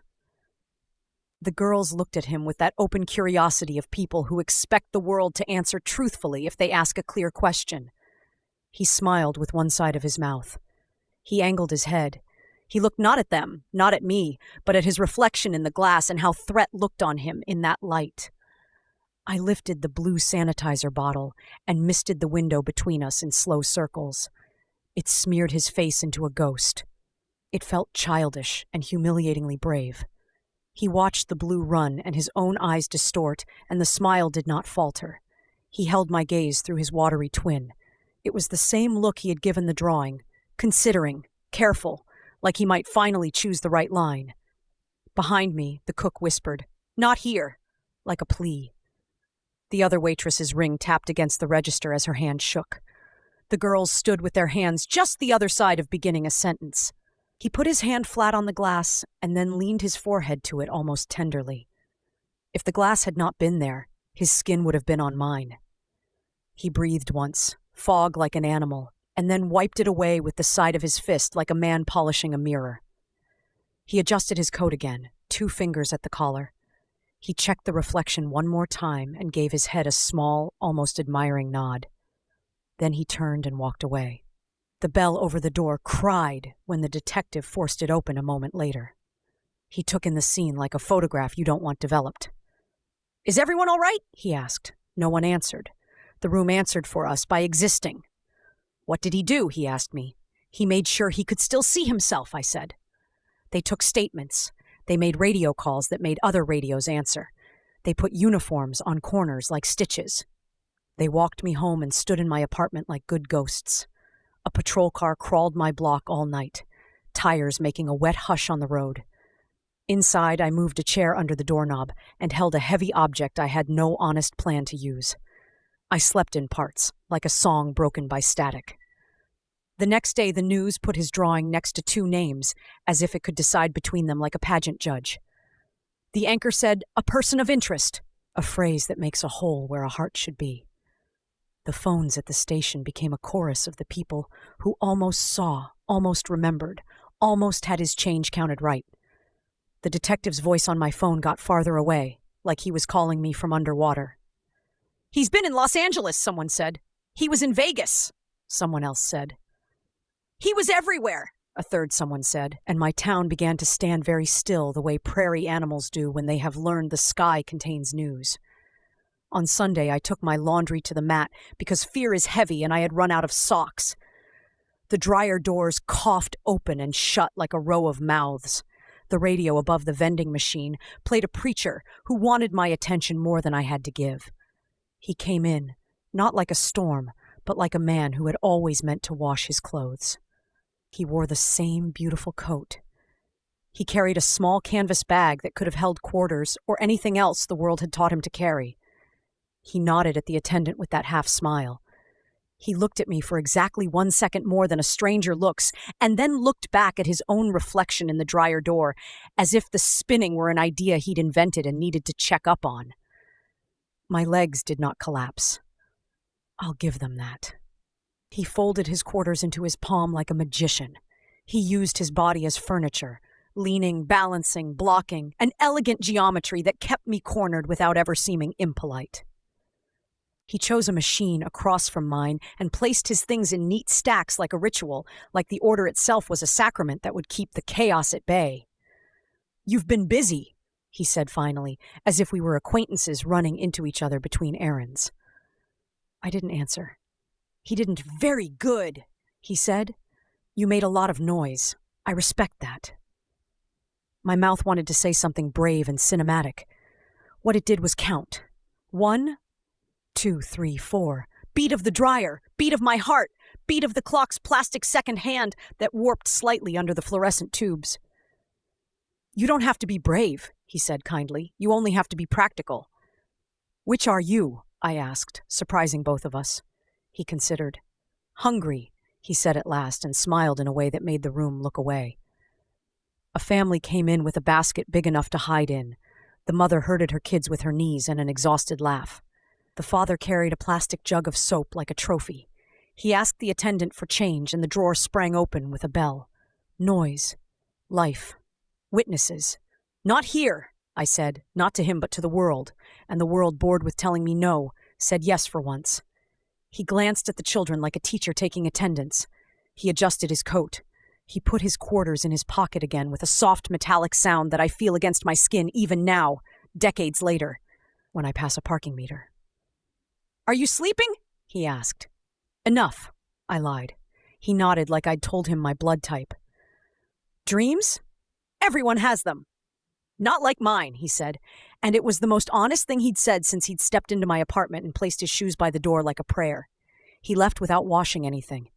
S1: The girls looked at him with that open curiosity of people who expect the world to answer truthfully if they ask a clear question. He smiled with one side of his mouth. He angled his head. He looked not at them, not at me, but at his reflection in the glass and how threat looked on him in that light. I lifted the blue sanitizer bottle and misted the window between us in slow circles. It smeared his face into a ghost. It felt childish and humiliatingly brave. He watched the blue run and his own eyes distort, and the smile did not falter. He held my gaze through his watery twin. It was the same look he had given the drawing, considering, careful, like he might finally choose the right line. Behind me, the cook whispered, "Not here," like a plea. The other waitress's ring tapped against the register as her hand shook. The girls stood with their hands just the other side of beginning a sentence. He put his hand flat on the glass and then leaned his forehead to it almost tenderly. If the glass had not been there, his skin would have been on mine. He breathed once, fog like an animal, and then wiped it away with the side of his fist like a man polishing a mirror. He adjusted his coat again, 2 fingers at the collar. He checked the reflection one more time and gave his head a small, almost admiring nod. Then he turned and walked away. The bell over the door cried when the detective forced it open a moment later. He took in the scene like a photograph you don't want developed. "Is everyone all right?" he asked. No one answered. The room answered for us by existing. "What did he do?" he asked me. "He made sure he could still see himself," I said. They took statements. They made radio calls that made other radios answer. They put uniforms on corners like stitches. They walked me home and stood in my apartment like good ghosts. A patrol car crawled my block all night, tires making a wet hush on the road. Inside, I moved a chair under the doorknob and held a heavy object I had no honest plan to use. I slept in parts, like a song broken by static. The next day, the news put his drawing next to two names, as if it could decide between them like a pageant judge. The anchor said, "A person of interest," a phrase that makes a hole where a heart should be. The phones at the station became a chorus of the people who almost saw, almost remembered, almost had his change counted right. The detective's voice on my phone got farther away, like he was calling me from underwater. "He's been in Los Angeles," someone said. "He was in Vegas," someone else said. "He was everywhere," a third someone said, and my town began to stand very still the way prairie animals do when they have learned the sky contains news. On Sunday, I took my laundry to the mat because fear is heavy and I had run out of socks. The dryer doors coughed open and shut like a row of mouths. The radio above the vending machine played a preacher who wanted my attention more than I had to give. He came in, not like a storm, but like a man who had always meant to wash his clothes. He wore the same beautiful coat. He carried a small canvas bag that could have held quarters or anything else the world had taught him to carry. He nodded at the attendant with that half smile. He looked at me for exactly 1 second more than a stranger looks, and then looked back at his own reflection in the dryer door, as if the spinning were an idea he'd invented and needed to check up on. My legs did not collapse. I'll give them that. He folded his quarters into his palm like a magician. He used his body as furniture, leaning, balancing, blocking, an elegant geometry that kept me cornered without ever seeming impolite. He chose a machine across from mine and placed his things in neat stacks like a ritual, like the order itself was a sacrament that would keep the chaos at bay. "You've been busy," he said finally, as if we were acquaintances running into each other between errands. I didn't answer. "He didn't very good," he said. "You made a lot of noise. I respect that." My mouth wanted to say something brave and cinematic. What it did was count. 1, 2, 3, 4. Beat of the dryer, beat of my heart, beat of the clock's plastic second hand that warped slightly under the fluorescent tubes. "You don't have to be brave," he said kindly. "You only have to be practical." "Which are you?" I asked, surprising both of us. He considered. "Hungry," he said at last, and smiled in a way that made the room look away. A family came in with a basket big enough to hide in. The mother herded her kids with her knees and an exhausted laugh. The father carried a plastic jug of soap like a trophy. He asked the attendant for change, and the drawer sprang open with a bell. Noise. Life. Witnesses. "Not here," I said, not to him but to the world, and the world, bored with telling me no, said yes for once. He glanced at the children like a teacher taking attendance. He adjusted his coat. He put his quarters in his pocket again with a soft metallic sound that I feel against my skin even now, decades later, when I pass a parking meter. "Are you sleeping?" he asked. "Enough," I lied. He nodded like I'd told him my blood type. "Dreams? Everyone has them." "Not like mine," he said, and it was the most honest thing he'd said since he'd stepped into my apartment and placed his shoes by the door like a prayer. He left without washing anything.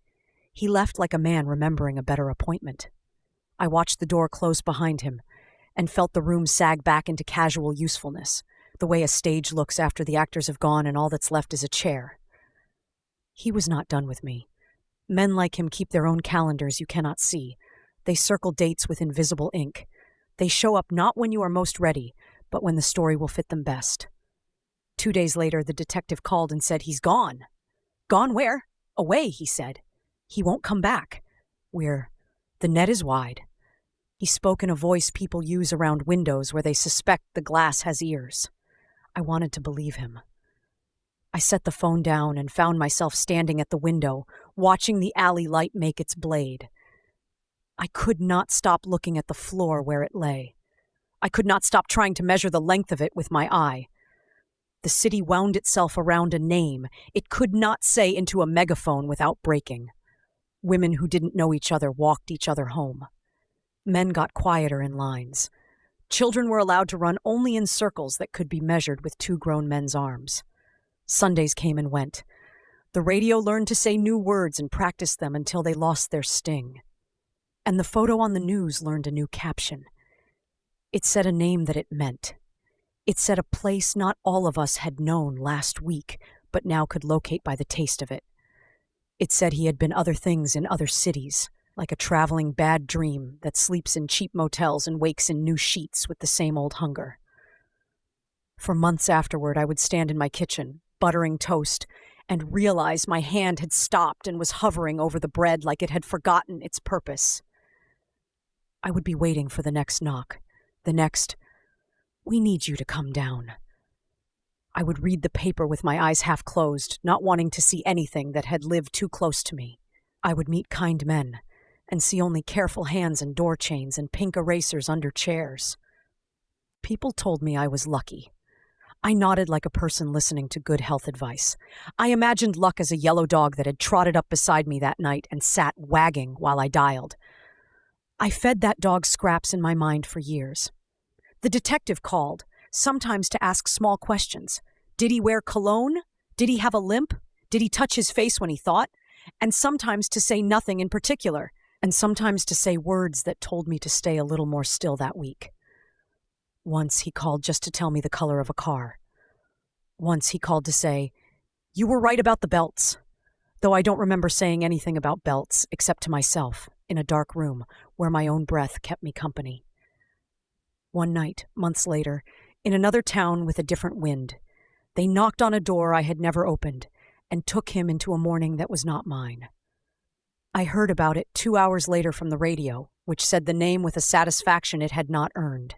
S1: He left like a man remembering a better appointment. I watched the door close behind him and felt the room sag back into casual usefulness, the way a stage looks after the actors have gone and all that's left is a chair. He was not done with me. Men like him keep their own calendars you cannot see. They circle dates with invisible ink. They show up not when you are most ready, but when the story will fit them best. 2 days later, the detective called and said he's gone. "Gone where?" "Away," he said. "He won't come back. The net is wide." He spoke in a voice people use around windows where they suspect the glass has ears. I wanted to believe him. I set the phone down and found myself standing at the window, watching the alley light make its blade. I could not stop looking at the floor where it lay. I could not stop trying to measure the length of it with my eye. The city wound itself around a name it could not say into a megaphone without breaking. Women who didn't know each other walked each other home. Men got quieter in lines. Children were allowed to run only in circles that could be measured with two grown men's arms. Sundays came and went. The radio learned to say new words and practiced them until they lost their sting. And the photo on the news learned a new caption. It said a name that it meant. It said a place not all of us had known last week, but now could locate by the taste of it. It said he had been other things in other cities, like a traveling bad dream that sleeps in cheap motels and wakes in new sheets with the same old hunger. For months afterward, I would stand in my kitchen, buttering toast, and realize my hand had stopped and was hovering over the bread like it had forgotten its purpose. I would be waiting for the next knock, the next, "We need you to come down." I would read the paper with my eyes half closed, not wanting to see anything that had lived too close to me. I would meet kind men and see only careful hands and door chains and pink erasers under chairs. People told me I was lucky. I nodded like a person listening to good health advice. I imagined luck as a yellow dog that had trotted up beside me that night and sat wagging while I dialed. I fed that dog scraps in my mind for years. The detective called, sometimes to ask small questions. Did he wear cologne? Did he have a limp? Did he touch his face when he thought? And sometimes to say nothing in particular, and sometimes to say words that told me to stay a little more still that week. Once he called just to tell me the color of a car. Once he called to say, "You were right about the belts," though I don't remember saying anything about belts except to myself in a dark room where my own breath kept me company. One night, months later, in another town with a different wind, they knocked on a door I had never opened and took him into a morning that was not mine. I heard about it 2 hours later from the radio, which said the name with a satisfaction it had not earned.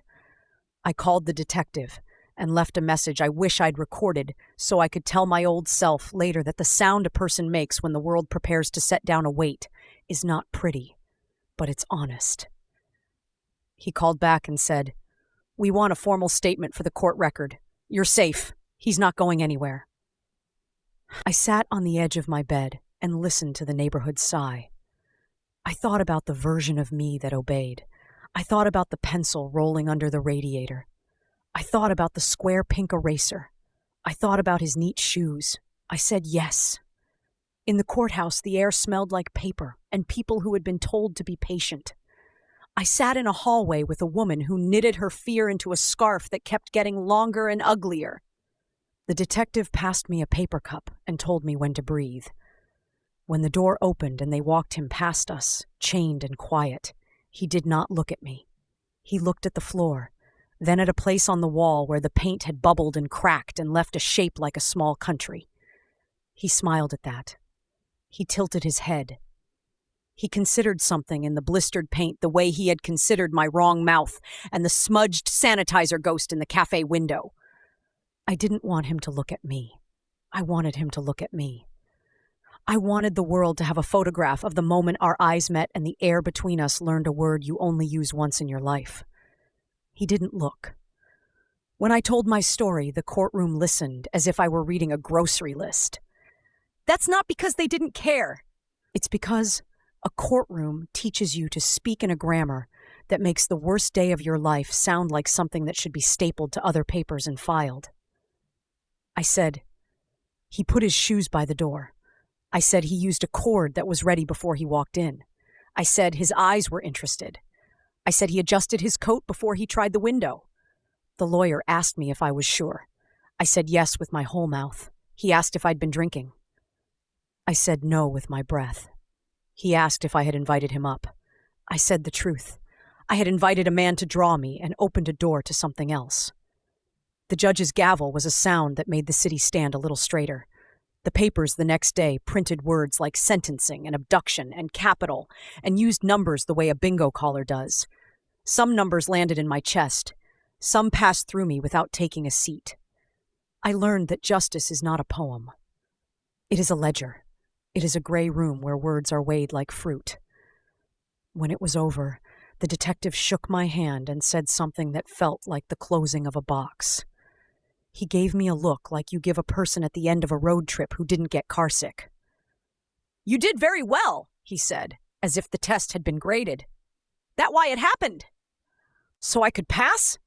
S1: I called the detective and left a message I wish I'd recorded so I could tell my old self later that the sound a person makes when the world prepares to set down a weight is not pretty, but it's honest. He called back and said, "We want a formal statement for the court record. You're safe. He's not going anywhere." I sat on the edge of my bed and listened to the neighborhood sigh. I thought about the version of me that obeyed. I thought about the pencil rolling under the radiator. I thought about the square pink eraser. I thought about his neat shoes. I said yes. In the courthouse, the air smelled like paper and people who had been told to be patient. I sat in a hallway with a woman who knitted her fear into a scarf that kept getting longer and uglier. The detective passed me a paper cup and told me when to breathe. When the door opened and they walked him past us, chained and quiet, he did not look at me. He looked at the floor, then at a place on the wall where the paint had bubbled and cracked and left a shape like a small country. He smiled at that. He tilted his head. He considered something in the blistered paint the way he had considered my wrong mouth and the smudged sanitizer ghost in the cafe window. I didn't want him to look at me. I wanted him to look at me. I wanted the world to have a photograph of the moment our eyes met and the air between us learned a word you only use once in your life. He didn't look. When I told my story, the courtroom listened as if I were reading a grocery list. That's not because they didn't care. It's because a courtroom teaches you to speak in a grammar that makes the worst day of your life sound like something that should be stapled to other papers and filed. I said, "He put his shoes by the door." I said he used a cord that was ready before he walked in. I said his eyes were interested. I said he adjusted his coat before he tried the window. The lawyer asked me if I was sure. I said yes with my whole mouth. He asked if I'd been drinking. I said no with my breath. He asked if I had invited him up. I said the truth. I had invited a man to draw me and opened a door to something else. The judge's gavel was a sound that made the city stand a little straighter. The papers the next day printed words like sentencing and abduction and capital and used numbers the way a bingo caller does. Some numbers landed in my chest. Some passed through me without taking a seat. I learned that justice is not a poem. It is a ledger. It is a gray room where words are weighed like fruit. When it was over, The detective shook my hand and said something that felt like the closing of a box. He gave me a look like you give a person at the end of a road trip who didn't get carsick. "You did very well," he said, as if the test had been graded. "That why it happened? So I could pass?"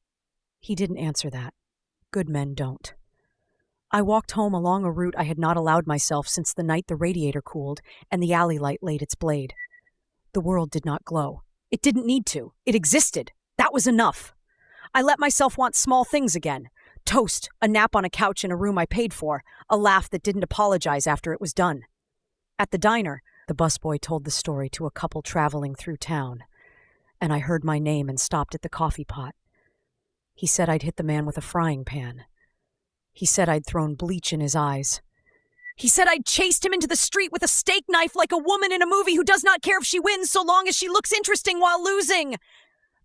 S1: He didn't answer that. Good men don't. I walked home along a route I had not allowed myself since the night the radiator cooled and the alley light laid its blade. The world did not glow. It didn't need to. It existed. That was enough. I let myself want small things again. Toast, a nap on a couch in a room I paid for, a laugh that didn't apologize after it was done. At the diner, the busboy told the story to a couple traveling through town, and I heard my name and stopped at the coffee pot. He said I'd hit the man with a frying pan. He said I'd thrown bleach in his eyes. He said I'd chased him into the street with a steak knife like a woman in a movie who does not care if she wins so long as she looks interesting while losing.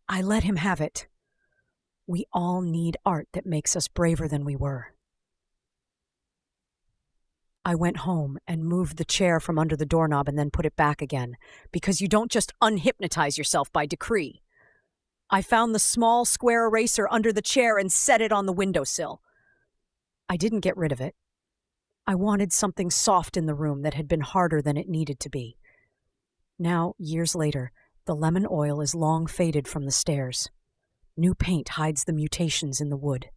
S1: I let him have it. We all need art that makes us braver than we were. I went home and moved the chair from under the doorknob and then put it back again, because you don't just unhypnotize yourself by decree. I found the small square eraser under the chair and set it on the windowsill. I didn't get rid of it. I wanted something soft in the room that had been harder than it needed to be. Now, years later, the lemon oil is long faded from the stairs. New paint hides the mutations in the wood.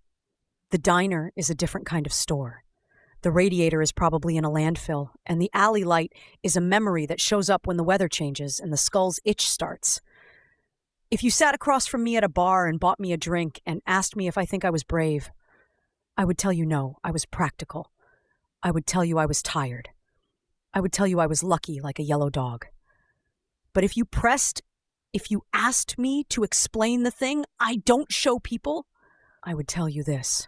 S1: The diner is a different kind of store. The radiator is probably in a landfill, and the alley light is a memory that shows up when the weather changes and the skull's itch starts. If you sat across from me at a bar and bought me a drink and asked me if I think I was brave, I would tell you no, I was practical. I would tell you I was tired. I would tell you I was lucky like a yellow dog. But if you asked me to explain the thing I don't show people, I would tell you this.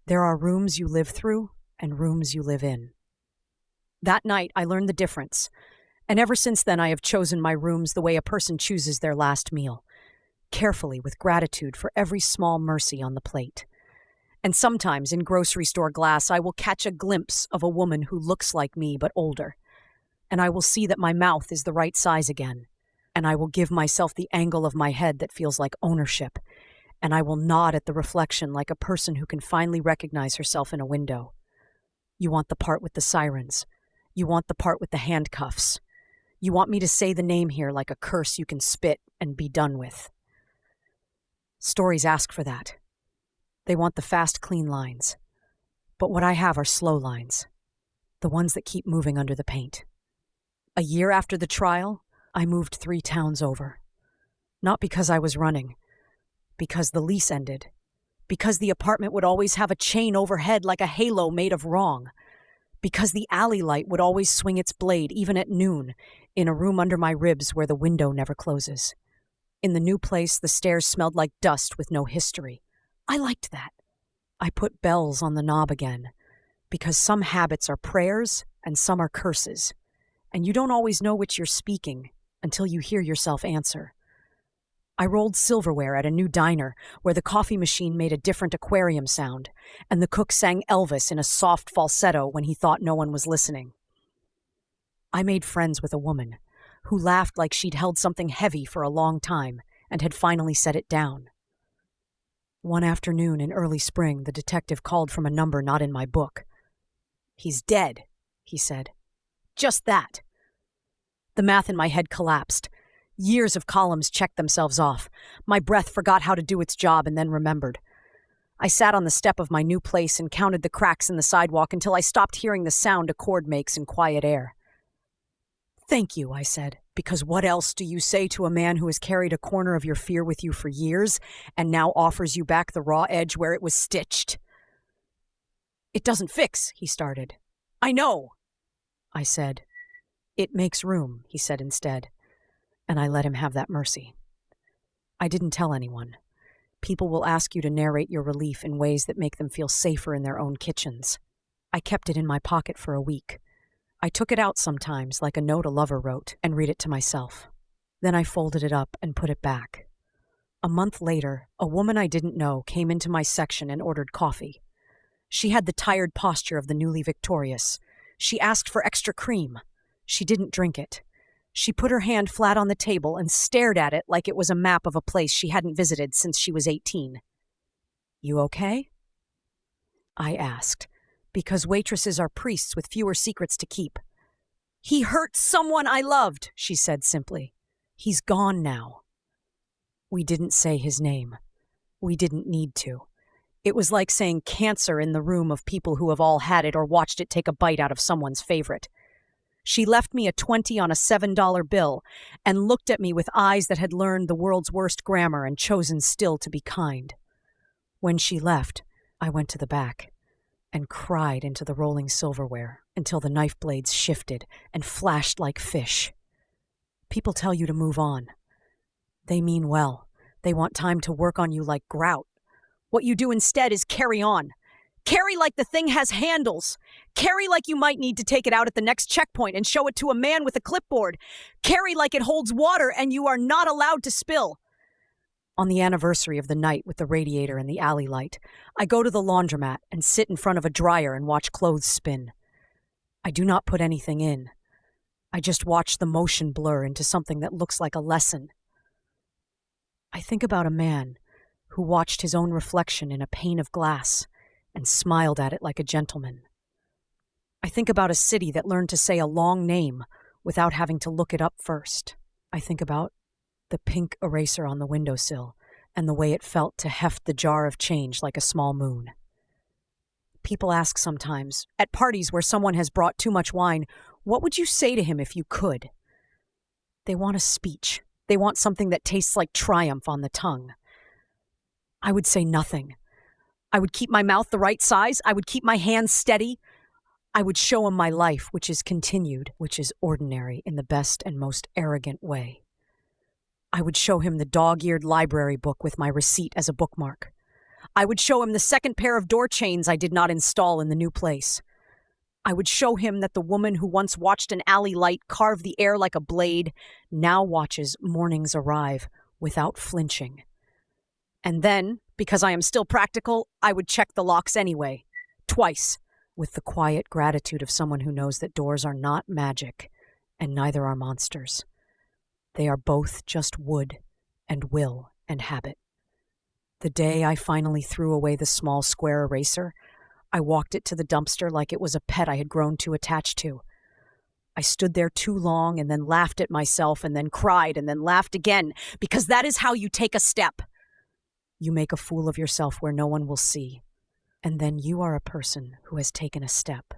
S1: There are rooms you live through and rooms you live in. That night, I learned the difference. And ever since then, I have chosen my rooms the way a person chooses their last meal, carefully with gratitude for every small mercy on the plate. And sometimes, in grocery store glass, I will catch a glimpse of a woman who looks like me but older. And I will see that my mouth is the right size again. And I will give myself the angle of my head that feels like ownership. And I will nod at the reflection like a person who can finally recognize herself in a window. You want the part with the sirens. You want the part with the handcuffs. You want me to say the name here like a curse you can spit and be done with. Stories ask for that. They want the fast, clean lines. But what I have are slow lines. The ones that keep moving under the paint. A year after the trial, I moved 3 towns over. Not because I was running. Because the lease ended. Because the apartment would always have a chain overhead like a halo made of wrong. Because the alley light would always swing its blade, even at noon, in a room under my ribs where the window never closes. In the new place, the stairs smelled like dust with no history. I liked that. I put bells on the knob again, because some habits are prayers and some are curses, and you don't always know which you're speaking until you hear yourself answer. I rolled silverware at a new diner where the coffee machine made a different aquarium sound, and the cook sang Elvis in a soft falsetto when he thought no one was listening. I made friends with a woman who laughed like she'd held something heavy for a long time and had finally set it down. One afternoon in early spring, the detective called from a number not in my book. "He's dead," he said. Just that. The math in my head collapsed. Years of columns checked themselves off. My breath forgot how to do its job and then remembered. I sat on the step of my new place and counted the cracks in the sidewalk until I stopped hearing the sound a cord makes in quiet air. "Thank you," I said, "because what else do you say to a man who has carried a corner of your fear with you for years and now offers you back the raw edge where it was stitched?" "It doesn't fix," he started. "I know," I said. "It makes room," he said instead, and I let him have that mercy. I didn't tell anyone. People will ask you to narrate your relief in ways that make them feel safer in their own kitchens. I kept it in my pocket for a week. I took it out sometimes, like a note a lover wrote, and read it to myself. Then I folded it up and put it back. A month later, a woman I didn't know came into my section and ordered coffee. She had the tired posture of the newly victorious. She asked for extra cream. She didn't drink it. She put her hand flat on the table and stared at it like it was a map of a place she hadn't visited since she was 18. "You okay?" I asked, because waitresses are priests with fewer secrets to keep. "He hurt someone I loved," she said simply. "He's gone now." We didn't say his name. We didn't need to. It was like saying cancer in the room of people who have all had it or watched it take a bite out of someone's favorite. She left me a 20 on a $7 bill and looked at me with eyes that had learned the world's worst grammar and chosen still to be kind. When she left, I went to the back and cried into the rolling silverware until the knife blades shifted and flashed like fish. People tell you to move on. They mean well. They want time to work on you like grout. What you do instead is carry on. Carry like the thing has handles. Carry like you might need to take it out at the next checkpoint and show it to a man with a clipboard. Carry like it holds water and you are not allowed to spill. On the anniversary of the night with the radiator and the alley light, I go to the laundromat and sit in front of a dryer and watch clothes spin. I do not put anything in. I just watch the motion blur into something that looks like a lesson. I think about a man who watched his own reflection in a pane of glass and smiled at it like a gentleman. I think about a city that learned to say a long name without having to look it up first. I think about the pink eraser on the windowsill and the way it felt to heft the jar of change like a small moon. People ask sometimes, at parties where someone has brought too much wine, what would you say to him if you could? They want a speech. They want something that tastes like triumph on the tongue. I would say nothing. I would keep my mouth the right size. I would keep my hands steady. I would show him my life, which is continued, which is ordinary in the best and most arrogant way. I would show him the dog-eared library book with my receipt as a bookmark. I would show him the second pair of door chains I did not install in the new place. I would show him that the woman who once watched an alley light carve the air like a blade now watches mornings arrive without flinching. And then, because I am still practical, I would check the locks anyway, twice, with the quiet gratitude of someone who knows that doors are not magic, and neither are monsters. They are both just wood and will and habit. The day I finally threw away the small square eraser, I walked it to the dumpster like it was a pet I had grown too attached to. I stood there too long and then laughed at myself and then cried and then laughed again, because that is how you take a step. You make a fool of yourself where no one will see, and then you are a person who has taken a step.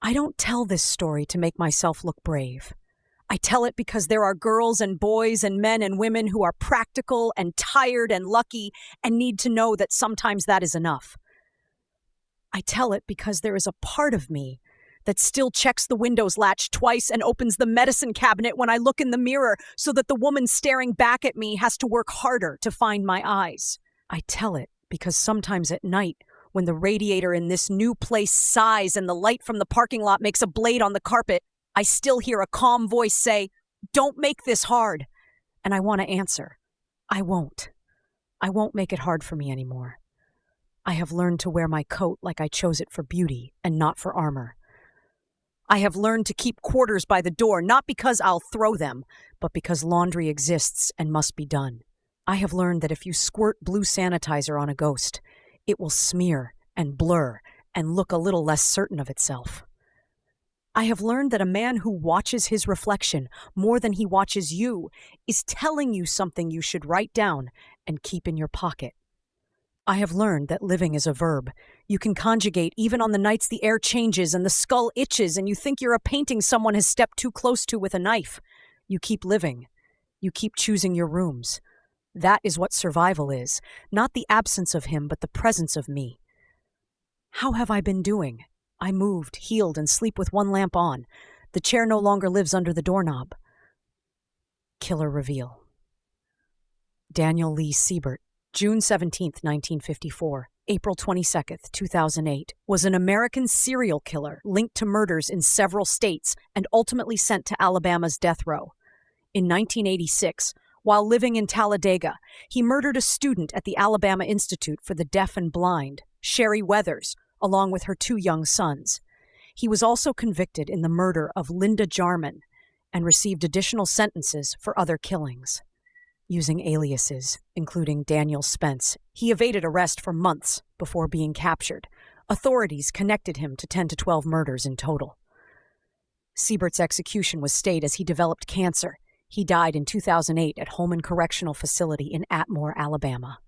S1: I don't tell this story to make myself look brave. I tell it because there are girls and boys and men and women who are practical and tired and lucky and need to know that sometimes that is enough. I tell it because there is a part of me that still checks the windows latch twice and opens the medicine cabinet when I look in the mirror so that the woman staring back at me has to work harder to find my eyes. I tell it because sometimes at night, when the radiator in this new place sighs and the light from the parking lot makes a blade on the carpet, I still hear a calm voice say, "Don't make this hard." And I want to answer, I won't. I won't make it hard for me anymore. I have learned to wear my coat like I chose it for beauty and not for armor. I have learned to keep quarters by the door, not because I'll throw them, but because laundry exists and must be done. I have learned that if you squirt blue sanitizer on a ghost, it will smear and blur and look a little less certain of itself. I have learned that a man who watches his reflection more than he watches you is telling you something you should write down and keep in your pocket. I have learned that living is a verb. You can conjugate even on the nights the air changes and the skull itches and you think you're a painting someone has stepped too close to with a knife. You keep living. You keep choosing your rooms. That is what survival is, not the absence of him, but the presence of me. How have I been doing? I moved, healed, and sleep with one lamp on. The chair no longer lives under the doorknob. Killer reveal. Daniel Lee Siebert, June 17, 1954, April 22, 2008, was an American serial killer linked to murders in several states and ultimately sent to Alabama's death row. In 1986, while living in Talladega, he murdered a student at the Alabama Institute for the Deaf and Blind, Sherry Weathers, along with her 2 young sons. He was also convicted in the murder of Linda Jarman and received additional sentences for other killings. Using aliases, including Daniel Spence, he evaded arrest for months before being captured. Authorities connected him to 10 to 12 murders in total. Siebert's execution was stayed as he developed cancer. He died in 2008 at Holman Correctional Facility in Atmore, Alabama.